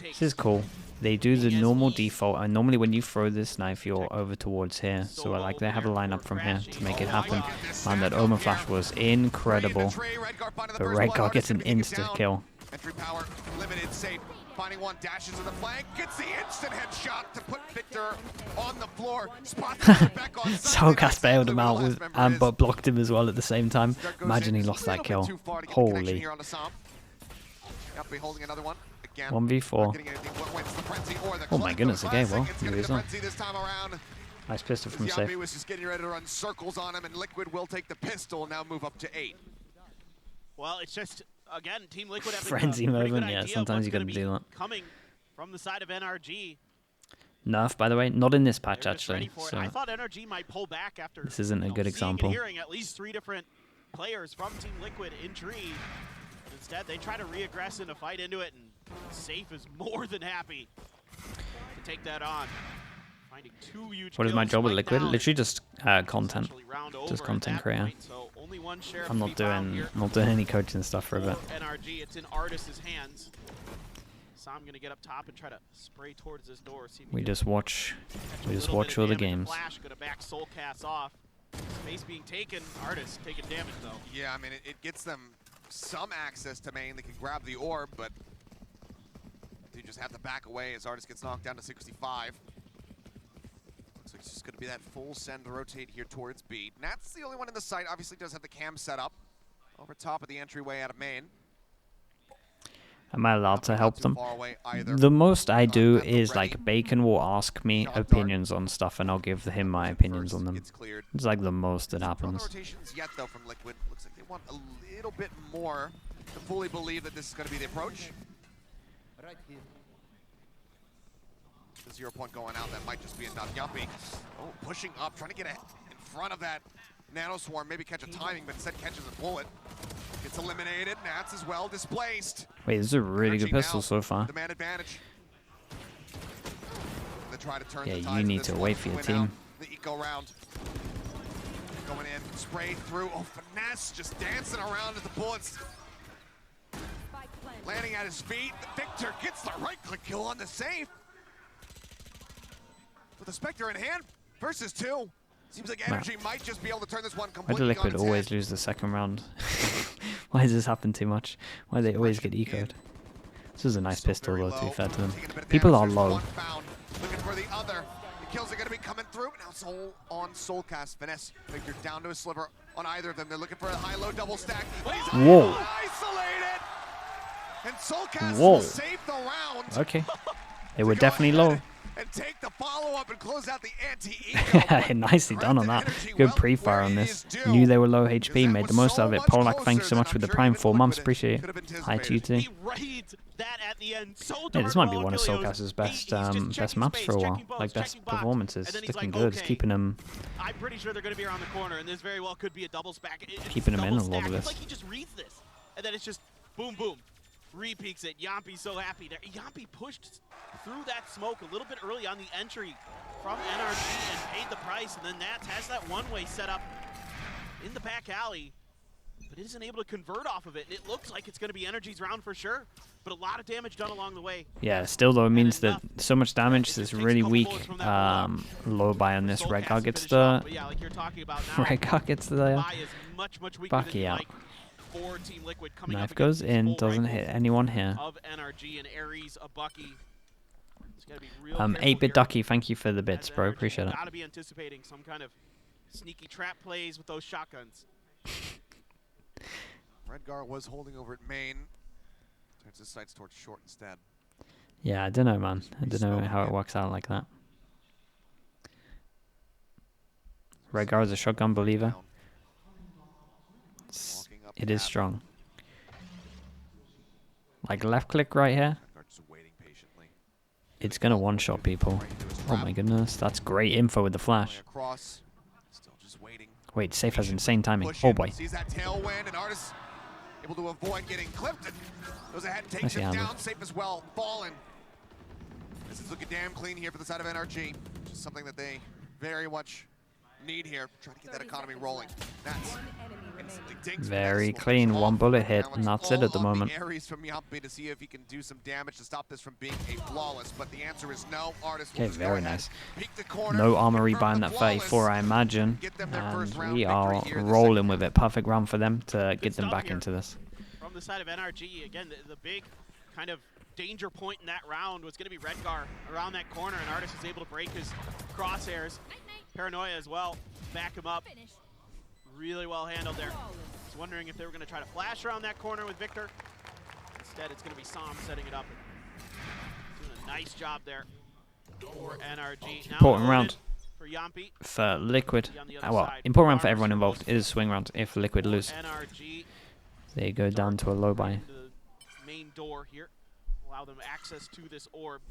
This is cool. They do the normal default, and normally when you throw this knife, you're over towards here. So like they have a lineup from here to make it happen. Man, that Omen flash was incredible. But Redgar gets an instant kill. Entry power limited, safe. Finding one, dashes to the flank, gets the instant headshot to put Victor on the floor. Spots back on Soulcast bailed him out with, but blocked him as well at the same time. Imagine he lost that kill. Holy. Yuppie holding another one. Again. 1v4. Oh my goodness, okay, well, here he is on. This time around. Nice pistol from Yuppie safe. was just getting ready to run circles on him, and Liquid will take the pistol, now move up to 8. Well, it's just, again, Team Liquid having Frenzy a pretty good moment, yeah, idea sometimes of you what's gotta gonna do be that. coming from the side of NRG. Nerf, by the way, not in this patch They're just ready actually. for it. So I thought NRG might pull back after this isn't a good seeing example. and hearing at least 3 different players from Team Liquid in Tree. Instead, they try to re-aggress and to fight into it, and Safe is more than happy to take that on. Finding 2 huge What is my kills job with right Liquid? now. Literally just content. Essentially round Just over at content that creator. point, so only one sheriff I'm to not be found doing here any coaching stuff for a bit. for NRG. It's in Artis's hands. Sam gonna get up top and try to spray towards this door. See if We can just watch catch a we just little watch bit all of the damage. games. Flash gonna back Soul Cast off. Space being taken. Artist taking damage though. Yeah, I mean, it gets them some access to main. They can grab the orb, but they just have to back away as Artist gets knocked down to 65. Looks like it's just going to be that full send to rotate here towards B. Nat's the only one in the site. Obviously does have the cam set up over top of the entryway out of main. Am I allowed to help Not too them? far away either. The most I do Map is ready. like Bacon will ask me Shot dart. opinions on stuff and I'll give him my opinions on them. Gets cleared. It's like the most that No happens. rotations yet though from Liquid. Looks like they want a little bit more to fully believe that this is going to be the approach. Right here. The 0 point going out, that might just be enough. Yuppie, oh, pushing up, trying to get in front of that Nano Swarm, maybe catch a timing, but instead catches a bullet. Gets eliminated, Nats as well, displaced. Wait, this is a really good Energy pistol now, so far. the man advantage. They try to turn Yeah, the you tides of need this to one, wait for your win team. out the eco round. Going in, spray through, oh, finesse, just dancing around at the bullets. Landing at his feet, Victor gets the right-click kill on the safe. With the Spectre in hand, versus 2. Seems like Energy might just be able to turn this one Why do completely on Liquid its always head. lose the second round? Why does this happen too much? Why do they always get ecoed? This is a nice Still pistol very though, to be low, fair to them. taking a bit of People damage. are There's low. one found, looking for the other. The kills are going to be coming through. Now Soul on Soulcast. Finesse. Victor down to a sliver on either of them. They're looking for a high-low double stack. But he's Whoa. isolated. And Soulcast Whoa. will save the round. Okay. They to were go definitely ahead low. And take the follow-up and close out the anti-eco. Nicely done on that. Good pre-fire on this. Knew they were low HP, made the most of it. Polak, thanks so much for the Prime 4 months. Appreciate it. Hi to you too. He raids that at the end so Yeah, this might be darn one of well, Soulcast's Kilios. best He's just best checking maps space, for a while. checking boats, Like best checking bots, performances. and then he's Looking like, good. It's okay, keeping them I'm pretty sure they're going to be around the corner, and this very well could be a double stack. It's Keeping him in double a lot of stack. this. It's like he just reads this, and then it's just boom, boom. Re-peeks it. Yampi's so happy there. Yampi pushed through that smoke a little bit early on the entry from NRG and paid the price, and then Nats has that one-way set up in the back alley, but isn't able to convert off of it. And it looks like it's going to be Energy's round for sure, but a lot of damage done along the way. Yeah, still though it means that enough. so much damage It is just takes a really couple weak. bullets from that Low buy on this. Soulcast Red Guard to gets finish the off, but yeah, like you're talking about now, Red Guard gets the buy is much weaker than Bucky you'd out. like for Team Liquid coming Knife up goes against these in, full doesn't rifles hit anyone here. of NRG and Ares, a Bucky. It's gotta be real 8-bit careful Ducky, thank you for the here bits, as bro. NRG Appreciate it. Gotta be anticipating some kind of sneaky trap plays with those shotguns. Redgar was holding over at main. Turns his sights towards short instead. Yeah, I don't know, man. I don't know how it works out like that. Red Guard is a shotgun believer. It is strong. Like left click right here. Redgar just waiting patiently. It's gonna one-shot people. Oh my goodness, that's great info with the flash. Across. Still just waiting. Wait, Safe has insane timing. Push Oh in, boy. Sees that tailwind, and Artis able to avoid getting clipped. And goes ahead and takes Nicely him handled. down. Safe as well. Fallen. This is looking damn clean here for the side of NRG. Which is something that they very much need here. Trying to get that economy rolling. That's Very clean. One bullet hit, and that's it at the moment. Ares from Yampi to see if he can do some damage to stop this from being a flawless, but the answer is no. Artis will Okay, just go very ahead, nice. peek the corner, No armor confirm rebind the that 34, flawless, I imagine. get them their first And round we victory are here in the rolling second with it. Perfect round for them to get them stuff back here. into this. From the side of NRG, again, the big kind of danger point in that round was going to be Redgar around that corner, and Artis was able to break his crosshairs. Paranoia as well, back him up. Really well handled there. I was wondering if they were going to try to flash around that corner with Victor. Instead, it's going to be Sam setting it up. Doing a nice job there for NRG. Now Important round for Yampi. for Liquid. On the other Well, side, important round for Farmers everyone are involved. both It is a swing round if Liquid lose. NRG They go down to a low buy. into the main door here. Allow them access to this orb.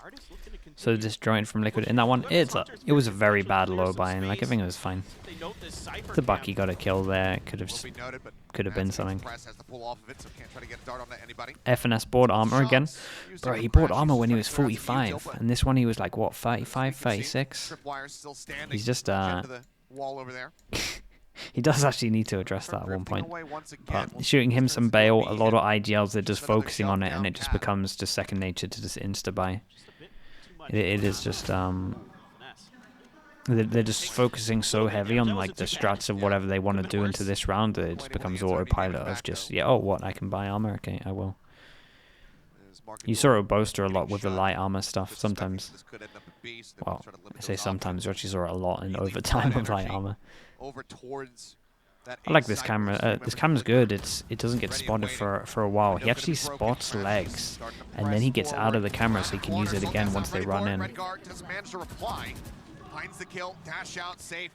Artist looking to continue. So disjoint from Liquid in that one. It was a very bad low buy, and like everything was fine. They note this Cypher The Bucky cam. got a kill there. Could have Will be noted, but been Nats something. Press has to pull off of it, so can't try to get a dart onto anybody. FNS bought armor again. Shots used Bro, in he the bought crash, armor he's when he trying was to grab some 45, util, but and this one he was like, what, as 35, you can see, 36? Tripwire's still standing. He's just, Into the wall over there. He does actually need to address that at one Drifting point. away once again. But shooting him some bail, a lot of IGLs, they're just Just another focusing on it, and shutdown it just cap. becomes just second nature to just insta-buy. Just a bit too much It is just, finesse. they're just focusing so heavy on like the strats of whatever they want to do into this round that it just becomes autopilot of just, yeah, oh, what, I can buy armor? Okay, I will. You saw it with Boaster a lot with the light armor stuff sometimes. Well, I say sometimes, you actually saw it a lot in overtime with light armor. Over towards that I like this A-side camera. position. This camera's good. It doesn't get spotted for a while. He actually spots legs, and then he gets out of the camera so he can use it again once they run in. Redguard doesn't manage to reply. Finds the kill, dash out, safe.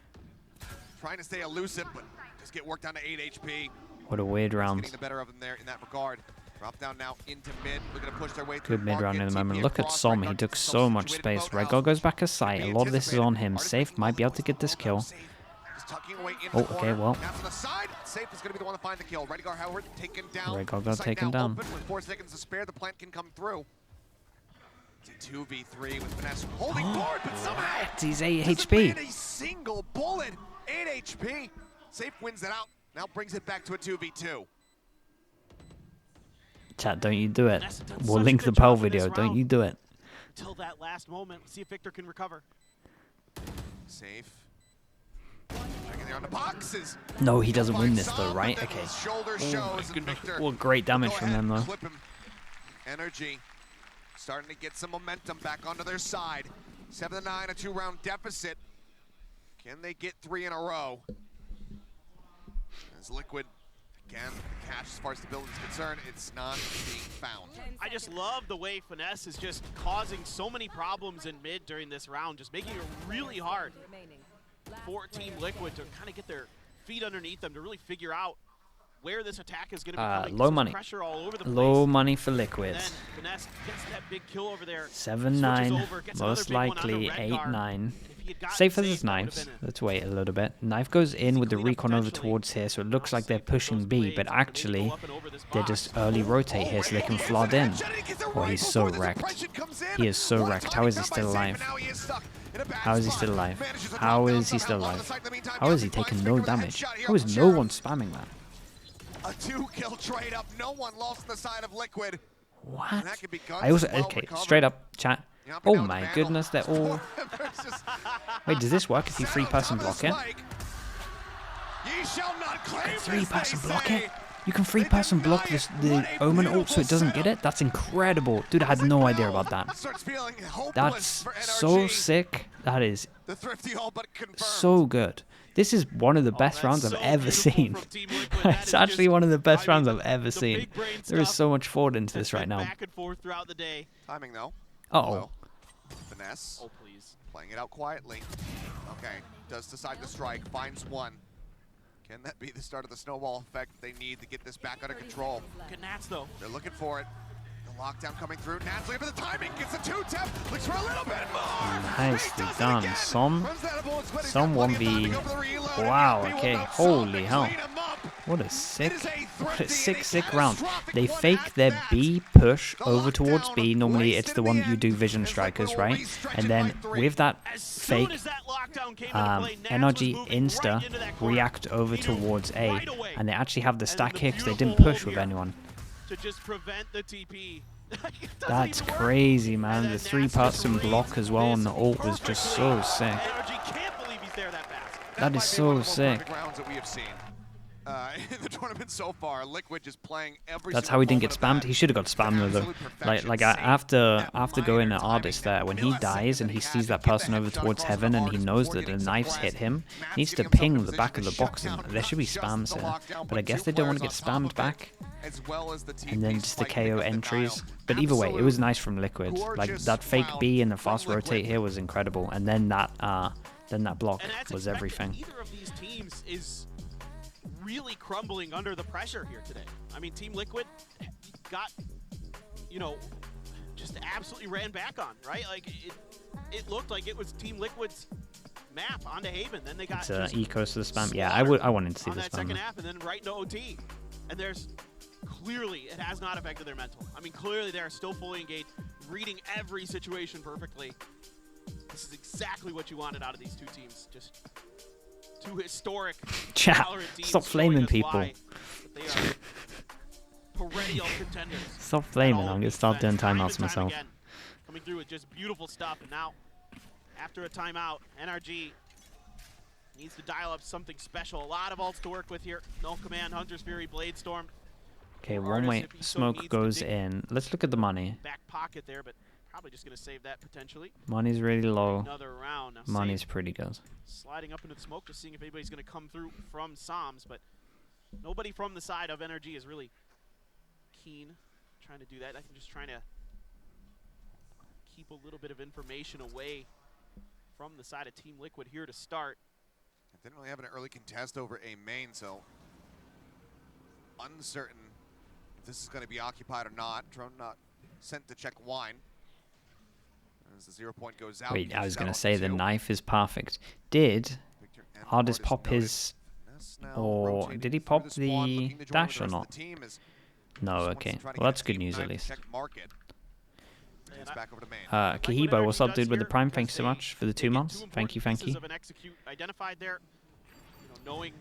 Trying to stay elusive, but just get worked down to 8 HP. What a weird round. Getting the better of him there in that regard. Drop down now into mid. Looking to push their way Good through mid round in the market. moment. TP Look at across, Som. He Redguard took so much situated space. boathouse. Redguard goes back a sight. A lot of this is on him. Artist Safe might be able to get this kill. Just tucking away into Oh, the okay, corner. well. Now to the side. Safe is going to be the one to find the kill. Redguard, however, taken down. Redguard got Site taken now down. open with 4 seconds to spare. The plant can come through. It's a 2v3 with Finesse holding board, but somehow He's 8 doesn't HP. land a single bullet. 8 HP. Safe wins it out. Now brings it back to a 2v2. Chat, don't you do it. Vanessa done We'll such a link good the Pearl job in this video. Don't round. you do it. Until that last moment. Let's see if Victor can recover. Safe. Back in there on the boxes. No, he doesn't win Finds this though, some, right? but then Okay. the shoulder Oh my shows, and goodness. Victor Well, great damage will go from ahead them and though. clip him. NRG starting to get some momentum back onto their side. 7-9, a 2-round deficit. Can they get 3 in a row? As Liquid, again, the cash as far as the building is concerned, it's not being found. I just love the way Finesse is just causing so many problems in mid during this round, just making it really hard for Team Liquid to kind of get their feet underneath them to really figure out where this attack is going to be coming. Low There's money. Pressure all over the place. Low money for And Liquid. then Finesse gets that big kill over there. 7-9, switches over, gets another most big one onto likely Redguard. 8-9. If he had gotten Safe as Safe, his that would've knives. been Let's wait a little bit. Knife goes in with the cleanup recon over potentially. towards here, so it looks Now like they're Safe with pushing those B, blades, but maybe go actually up and over this they're box. just early rotate here so they can flood in. Oh, he's so wrecked. He is so wrecked. How is he still alive? How is he still alive? How is he still alive? How is he taking no damage? How is no one spamming that? A 2-kill trade up. No one lost on the side of Liquid. What? That could be guns I also, well okay, recovered. straight up, chat. Yep, Oh down my the goodness, they're all... Versus- Wait, does this work if you Set on 3-person top of block the it? spike. Ye shall not claim this, 3-person they block say. it? You can 3-person block this, the Omen ult so it doesn't get it? That's incredible. Dude, I had no idea about that. Starts feeling hopeless That's for so NRG. sick. That is The thrifty all but confirmed. so good. This is one of the best that's round I've so ever beautiful seen. from Team Liquid. That It's is actually just- one of the best I mean, rounds the- I've ever the seen. big brain There is stuff so much thought into has this right been now. Back and forth throughout the day. Timing though. Uh-oh. Well, Finesse. Oh, please. Playing it out quietly. Okay. Does decide to strike. Finds one. Can that be the start of the snowball effect they need to get this back under control? Look at Nats, though. They're looking for it. The lockdown coming through. Nats looking for the timing. Gets a 2-tap. Looks for a little bit more. Nicely He does it done. again. Som. Runs out of bullets, but he's Som got plenty of 1v. time to go for the reload, and Wow, Yampi will okay. not Holy solve it. hell. Clean him up. What a sick, It is a what a thrifty sick and a round. catastrophic They one fake at their that. B push The over towards lockdown B. Normally wasted it's the in one the that you end, do vision as strikers, Liquid will right? re-stretch And it then by 3. with that As soon fake as that lockdown came into play, Nats was NRG moving insta right into that corner. react over He knew towards A, right away. and they actually have the And stack the here because they didn't beautiful push hold with here anyone. to just prevent the TP. It doesn't That's even work. crazy, And man. then The Nats 3-person just block reads as well on this the ult was just so perfectly. sick. NRG can't believe he's there that fast. That might is be one of so the most sick. perfect rounds that we have seen. in the tournament so far. Liquid just playing every That's single how he didn't get moment of spammed. that He should have got spammed with though. absolute perfection. Like Same, after that going minor at Ardis timing, there, when that he millisecond dies and that he he sees had that to get the person over headshot towards across heaven from and he Ardis knows before that the getting knife's suppressed. hit him, Matt's he needs to getting himself ping in the position back to of the shut box, and down there should be not spams just the here. lockdown, But I guess two they don't want to players get on top spammed of it, back. as well as the team And then beast just the fighting KO up entries. denial. But either way, it was Absolute nice from Liquid. Like gorgeous that fake round B and the from fast Liquid. rotate here was incredible. And then that block And as was expected, everything. Neither of these teams is really crumbling under the pressure here today. I mean, Team Liquid got, you know, just absolutely ran back on, right? Like, it looked like it was Team Liquid's map onto Haven. Then they got It's just ecos to the spam. Yeah, slaughtered I wanted to see on the that spam. second though. half, and then right into OT. And there's clearly, it has not affected their mental. I mean, clearly they are still fully engaged, reading every situation perfectly. This is exactly what you wanted out of these two teams. Just two historic Chat, Valorant teams stop showing flaming us people. why they are perennial contenders. Stop at flaming, all I'm gonna these start doing events, time timeouts and time myself. again. Coming through with just beautiful stuff, and now, after a timeout, NRG needs to dial up something special. A lot of ults to work with here. No command, Hunter's Fury, Blade Storm. Okay, Or one Artis way if he so smoke needs to goes dig in. Let's look at the money. back pocket there, but probably just going to save that potentially. Money's really low. Another round. Now Money's Save pretty good. sliding up into the smoke, just seeing if anybody's going to come through from Psalms, but nobody from the side of NRG is really keen trying to do that. I think just trying to keep a little bit of information away from the side of Team Liquid here to start. Didn't really have an early contest over A main, so uncertain if this is going to be occupied or not. Drone not sent to check wine. As the 0 point goes out. Wait, I was going gonna say the knife is perfect. Did Ardis pop noted. his... Ness now or rotating did he through pop the spawn, the looking to join dash with or the rest of not? the team as No, just wants to okay. try to Well, get that's a good team news at knife least. check market. And it's back over to main. Kahibo, what's up, dude, with the Prime? because Thanks so they- much for the they 2 get months. two Thank you, important thank you. pieces of an execute identified there. You know, knowing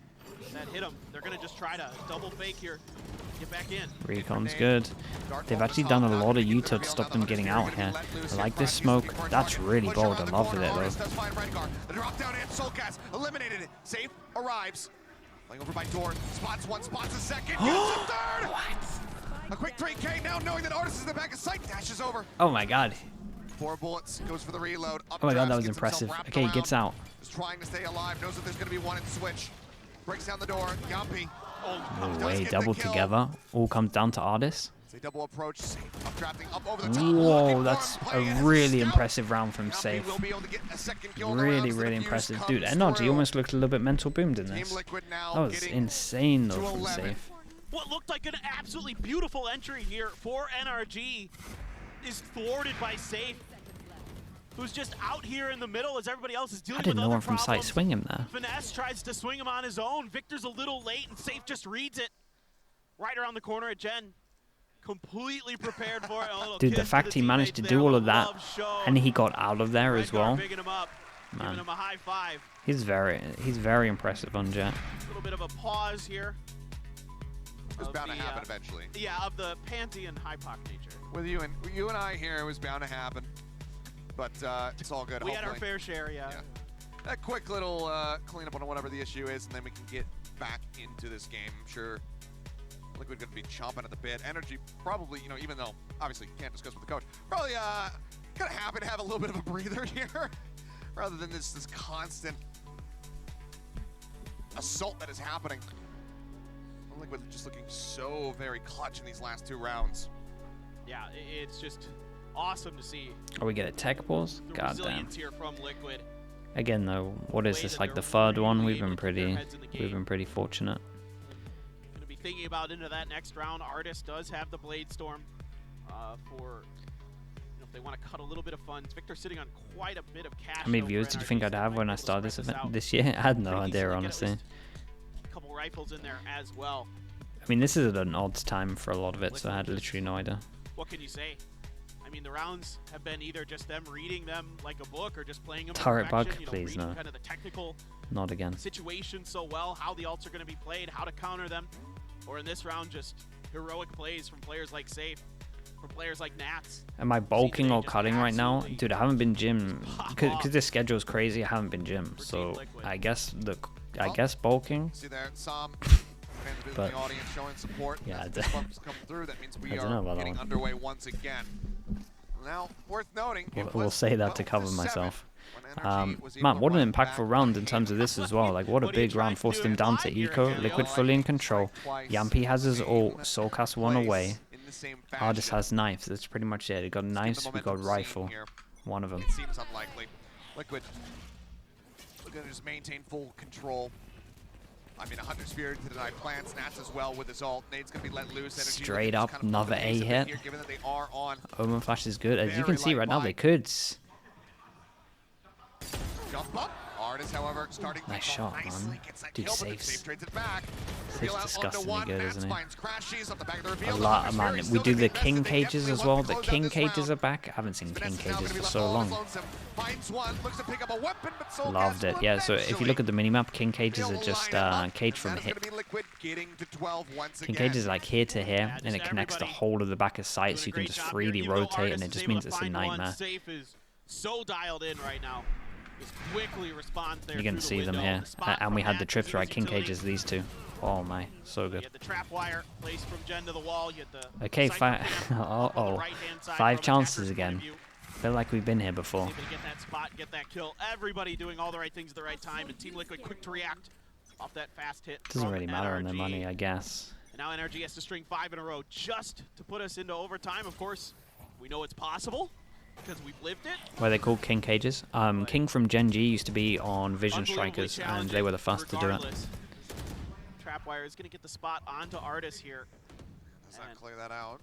that hit them, they're going to just try to double fake here, get back in. Recon's good. They've actually done a lot of U-turn to stop them getting out here. I like this smoke. That's really bold. I love it though. The drop down and Soulcast eliminated it. Safe arrives. Playing over by Door. Spots one, spots a second. Gets a third. A quick 3K now knowing that Artis is in the back of sight. Dashes over. Oh my god. 4 bullets. Goes for the reload. Oh my god, that was Gets himself impressive. wrapped Okay, he gets around. out. Just trying to stay alive. Knows that there's going to be one in switch. Breaks down the door. Yumpy. No does way, get the double kill. together. All comes down to Ardis. It's a double approach. Updrafting up over the top. Whoa, that's a really impressive round from Yumpy Safe. will be able to get a second kill in the Really, rounds. The really defuse impressive. comes Dude, NRG through. almost looked a little bit mental boomed in Team this. Liquid now That was getting insane though to from 11. Safe. What looked like an absolutely beautiful entry here for NRG is thwarted by Safe, who's just out here in the middle as everybody else is dealing I with didn't know other one from sight problems. swing him there. Finesse tries to swing him on his own. Victor's a little late, and Safe just reads it. Right around the corner at Jen. Completely prepared for it. A little Dude, kiss the to fact the he managed to teammates do there, all the of that, love shown. and he got out of there as Redgar well. Bigging him up, giving Man, him a high five. he's very impressive on Jet. A little bit of a pause here. It was of bound to the, happen eventually. Yeah, of the panty and Hypoc nature. With you and I here, it was bound to happen. But it's all good. We had our hopefully. fair share, yeah. A quick little cleanup on whatever the issue is, and then we can get back into this game. I'm sure Liquid going to be chomping at the bit. Energy probably, you know, even though obviously can't discuss with the coach, probably kind of happy to have a little bit of a breather here, rather than this constant assault that is happening. Liquid just looking so very clutch in these last 2 rounds. Yeah, it's just awesome to see Oh, we get a tech pause? the God damn. resilience here from Liquid. Again though, what is way this, that like the they're third one? really We've been able to keep their heads in the game. pretty fortunate. Gonna be thinking about into that next round. Artis does have the Blade Storm for, you know, if they want to cut a little bit of funds. Victor sitting on quite a bit of cash. How many though, viewers for did you NRG, think so I'd they have might when be I able to started this spread event out this year? I had no pretty idea, easily, get at honestly. least a couple rifles in there as well. I mean, this is at an odd time for a lot of it, so I had literally no idea. What can you say? I mean, the rounds have been either just them reading them like a book or just playing them. to Turret bug? perfection, you know, Please, reading no. Kind of the technical Not again. situation so well, how the ults are going to be played, how to counter them, or in this round, just heroic plays from players like Safe, from players like Nats. Am I bulking or just cutting right now? absolutely Dude, I haven't been gym pop because off this schedule's crazy. I haven't been gym, for so Team Liquid. I guess bulking. See there, Sam But the audience showing support. yeah, As bumps come through, that means we I don't know are about getting that one. underway once again. Now, worth noting, We'll say that to cover myself. Man, man, what an impactful round in terms of this as well. Like, what a big round. Forced him down to eco. Liquid fully in control. Yampy has his ult. Soulcast one away. Ardis has knives. That's pretty much it. He got knives. We got rifle. One of them. It seems unlikely. Liquid, we're going to just maintain full control. I mean, 100 Sphere to deny plants. Nats as well with his ult. Nade's going to be let loose. NRG Straight up, kind of another A hit. here, given that they are on Omen Flash is good. As you can very see light right now, line. they could. Jump up. Artist, however, starting Nice to shot, nicely. man. Gets that Dude, kill, but then saves. Safe trades it back. Saves Steal out onto disgustingly one. good, Nats isn't he? finds Crashies up the back of the A reveal. lot, Numbers man. very We still do getting the invested. king They cages definitely as want well. to The close out king this cages round. are back. I haven't seen king Vanessa now cages gonna be for left so all long. lonesome. Finds one, looks to pick up a weapon, but Soulcast Loved it. will Yeah, so if you look at the minimap, king cages They'll are just line him up, cage and from that is hit. gonna be Liquid getting to 12 once King again. cage is like here to here, Yeah, and it just connects the everybody whole of the back of sight, doing so a you can great just job freely here. Even though rotate, and Artist it is just able means to it's a find one, nightmare. Safe is so dialed in right now. Just quickly responds there You can through the see them window. here, The spot and we from had the Nats trips is right. his King utility. cages, these two. Oh my, so You good. had the trap wire placed from Gen to the wall. You had the Okay, cypher cam on the oh, right-hand side 5 from chances attacker's point of again. view. Feel like we've been here before. Able to get that spot, get that kill. Everybody doing all the right things at the right time, and Team Liquid quick to react off that fast hit. Doesn't from really matter on the NRG. money, I guess. And now NRG has to string 5 in a row just to put us into overtime. Of course, we know it's possible because we've lived it. Why are they called king cages? King from Gen G used to be on Vision Unbelievably Strikers, and they were the first to do it. regardless. Trapwire is going to get the spot onto Artis here. Does not clear that out.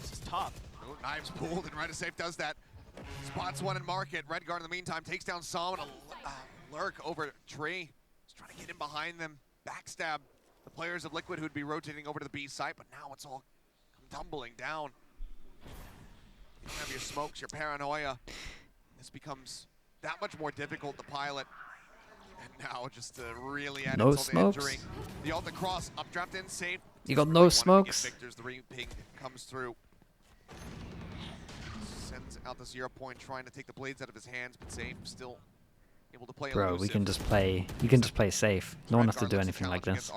This is tough. No, knives pulled, and Right Safe does that. Spots one in market. Redguard in the meantime takes down Psalm and a lurk over Tree. He's trying to get in behind them. Backstab the players of Liquid who'd be rotating over to the B site, but now it's all tumbling down. You have your smokes, your paranoia. This becomes that much more difficult to pilot. And now just to really add No insult to smokes. injury. The ult across, updraft in, safe. You got Just no really wanted to get smokes? Victor's, the ring ping comes through. Sends out the 0 point, trying to take the blades out of his hands, but safe, still able to play Bro, we elusive. can just play. You can just play safe. No one has to do anything like this.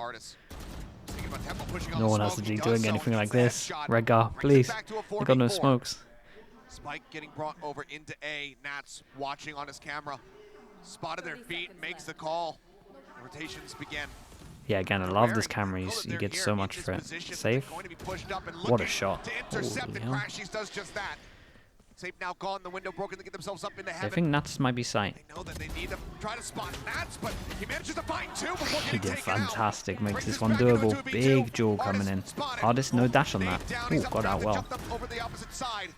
No one has to be doing anything like this. Redgar, please. I got no smokes. Spike getting brought over into A. Nats watching on his camera. Spotted their feet, makes the call. The rotations begin. Yeah, again, I love this camera. You get so much for it. Safe. What a shot. To intercept, Holy and hell. Crashies does just that. Safe now gone, the window broken to get themselves up into I heaven. think Nats might be sight. They know that they need to try to spot Nats, but he manages to find two before He getting did taken out. fantastic. Makes Brings this us one back into a doable. 2v2. Big jewel coming in. Artist spotted. Artist, no dash on Nade that. down, Ooh, he's got out updrafted, well. jumped up over the opposite side.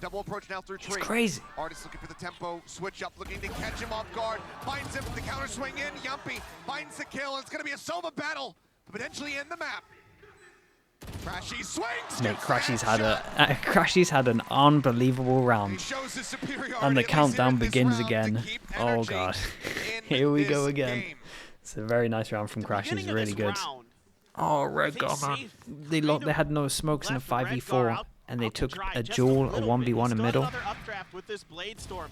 Double approach now through It's Tree. crazy. Artist looking for the tempo, switch up, looking to catch him off guard. Finds him, the counter swing in, Yumpy finds the kill, and it's gonna be a Sova battle, potentially in the map. Crashy swings! Mate, gets Crashy's the had headshot. Crashy's had an unbelievable He round. shows his superiority, And the at least countdown here in this begins round, to again. keep Oh NRG god. in Here we go this again. game. It's a very nice round from Crashy. Beginning It's of really this good. round, Oh, I think Redgar, man. Safe They had no smokes in a left Redgar 5v4, out- and they out to took dry a just duel, a little bit. 1v1 He's in got middle. another updraft with this Blade Storm.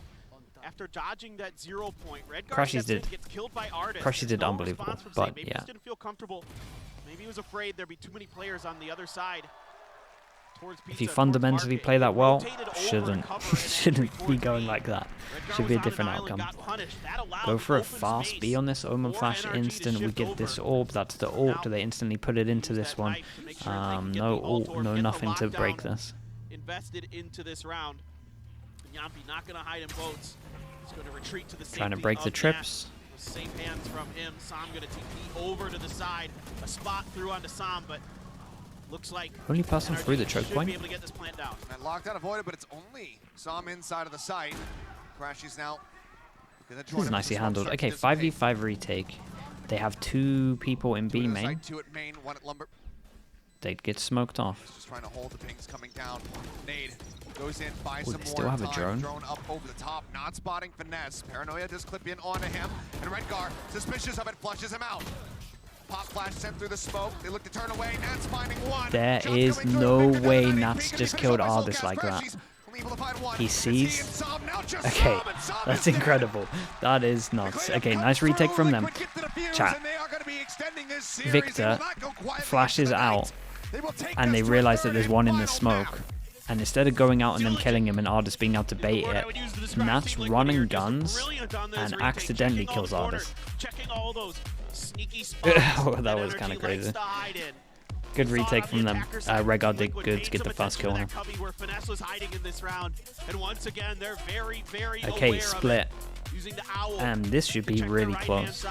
After dodging that 0 point, Redgar Crashies steps in, did- gets killed by Artist. Crashies There's did no unbelievable, response from but Safe. Maybe he yeah. just didn't feel comfortable. Maybe he was afraid there'd be too many players on the other side. Towards If you Pizza, fundamentally towards play Market. that well, Rotated over to shouldn't cover and then shouldn't entry be towards going B. like that. Redgar Should be a was on an different island, outcome. got punished. That allowed Go for a open fast space B on this Omen for Flash NRG to instant. We shift get this over. orb. That's the ult. Now, They instantly put it into use this that one. knife to make sure they can get No the ult ult, or no get the nothing to break lockdown this. invested into this round. Yampi not going to hide in boats. He's going to retreat to the safety Trying to break of the Nat. trips. Safe hands from him. Sam going to TP over to the side. A spot through onto Sam, but looks like Only person NRG through the choke should point. be able to get this plant down. And lockdown avoided, but it's only Psalm inside of the site. Crashies now. This is nicely handled. Okay, 5v5 retake. They have 2 people in B main. 2 at main, 1 at Lumber. They'd get smoked off. Just trying to hold the pings coming down. Nade goes in, buys Ooh, some they more still have a time. drone. Drone up over the top, not spotting Finesse. Paranoia does clip in onto him, and Redgar, suspicious of it, flushes him out. Pop flash sent through the smoke. They look to turn away. Nats finding one. There Jump is coming through. no Victor way doesn't have any Nats peek, just and killed finished by Ardis Soulcast. like that. Crashies only able to find one. He It's sees. and Psalm, now just Okay, Psalm, and Psalm that's is dead. incredible. That is The nuts. cleanup Okay, comes nice retake through. from them. Liquid get to the fuse, Chat. and they are going to be extending this Victor flashes out, and they realize that there's one in the smoke. And instead of going out and then killing him and Ardis being able to bait it, Nats running guns and accidentally kills Ardis. Oh, that was kind of crazy. Good retake from them. Regar did good to get the first kill on him. Okay, split. And this should be really close.